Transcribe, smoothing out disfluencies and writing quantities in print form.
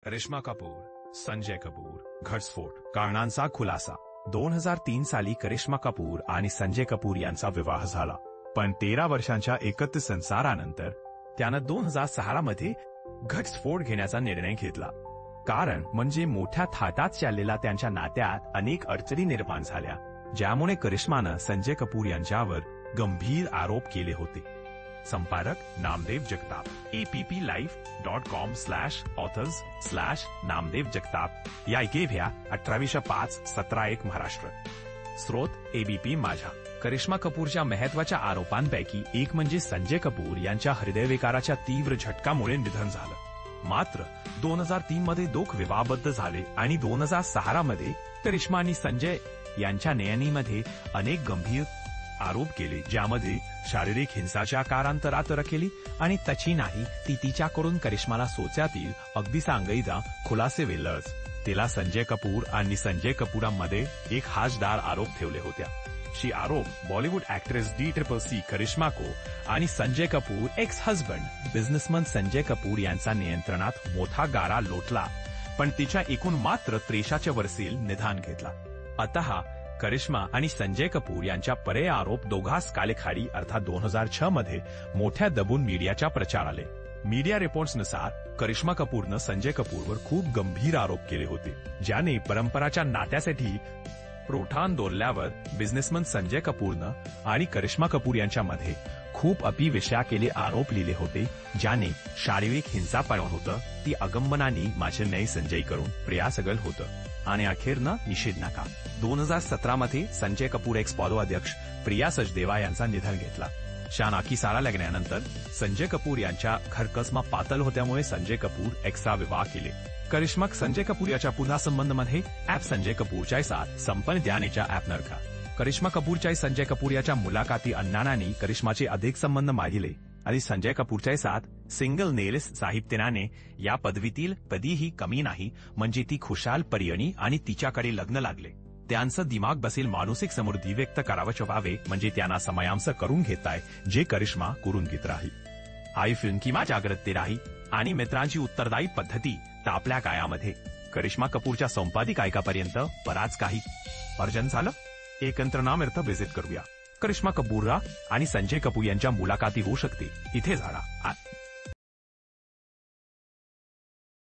करिश्मा कपूर, संजय कपूर, घटस्फोट कारणांचा खुलासा 2003 साली करिश्मा कपूर आणि संजय कपूर यांचा विवाह झाला. पण 13 वर्षांच्या एकत्र संसारानंतर त्यानं 2006 मध्ये घटस्फोट घेण्याचा निर्णय घेतला. कारण म्हणजे मोठ्या थाटात चाललेल्या त्यांच्या नात्यात अनेक अडचणी निर्माण झाल्या, ज्यामुळे करिश्मानं संजय कपूर यांच्यावर गंभीर आरोप केले होते. संपादक नामदेव जगताप, applife.com/authors/नामदेव जगताप, या IKEVIA 2805-17-1 महाराष्ट्र. स्रोत ABP माझा. करिश्मा कपूरच्या महत्वाच्या आरोपांपैकी एक म्हणजे संजय कपूर यांच्या हृदयविकाराच्या तीव्र झटकामुळे निधन झालं. मात्र 2003 मध्ये दोघे विवाहबद्ध झाले आणि 2006 मध्ये करिश्मा आणि संजय यांच्या न्यायालयामध्ये अनेक गंभीर आरोप केले, ज्यामध्ये शारीरिक हिंसाचारांतरात केली आणि त्याची नाही ती तिच्याकडून करिश्माला सोच्यातील अगदी सांगायचा खुलासे वेळच तिला संजय कपूर आणि संजय कपूरांमध्ये एक हाजदार आरोप ठेवले होत्या. शी आरोप बॉलिवूड ऍक्ट्रेस DCC करिश्मा को आणि Sanjay Kapoor x husband businessman Sanjay Kapoor यांचा नियंत्रणात मोठा गारा लोटला, पण तिच्या एकूण मात्र 63 वर्षीय निधन घेतला. अतः करिश्मा आणि संजय कपूर यांच्या परे आरोप दोघांस कालेखाडी अर्थात 2006 मध्ये मोठ्या दबून मीडियाच्या प्रचार आले. मीडिया रिपोर्ट्सनुसार करिश्मा कपूरनं संजय कपूरवर खूप गंभीर आरोप केले होते, ज्याने परंपराच्या नात्यासाठी प्रोठान दोरल्यावर बिझनेसमन संजय कपूरनं आणि करिश्मा कपूर यांच्यामध्ये खूप विषयाकेले आरोप लिहिले होते, ज्याने शारीरिक हिंसा पळवून होतं. ती अगंबनानी माझे न्याय संजय करून प्रियासगल होतं आणि अखेरनं निषेध नका. 2017 मध्ये संजय कपूर एक्स पॉलो अध्यक्ष प्रिया सचदेवा यांचा निधन घेतला. शानाकी सारा लग्नानंतर संजय कपूर यांच्या घरकसमा पातळ होत्यामुळे संजय कपूर एक्सचा विवाह केले. करिश्मा संजय कपूर याच्या पुन्हा संबंधमध्ये ऍप संजय कपूरच्या साथ संपन्न द्यानेच्या ऍप नरका. करिश्मा कपूरच्या संजय कपूर याच्या मुलाखती अण्णांनी करिश्माचे अधिक संबंध मागितले आणि संजय कपूरच्या साथ सिंगल नेल्स साहित्याने या पदवीतील कधीही कमी नाही, म्हणजे ती खुशाल पर्यणी आणि तिच्याकडे लग्न लागले. त्यांचं दिमाग बसेल मानसिक समृद्धी व्यक्त करावं व्हावे, म्हणजे त्यांना समयांश करून घेताय जे करिश्मा करून घेत राही. आई फिल्म किंवा जागृती राही आणि मित्रांची उत्तरदायी पद्धती तापल्या कायामध्ये करिश्मा कपूरच्या संपादिक ऐकापर्यंत बराच काही अर्जन झालं. एकत्र नाम व्हिजिट करूया. करिश्मा कपूर आणि संजय कपूर यांच्या मुलाखती होऊ शकते इथे झाला.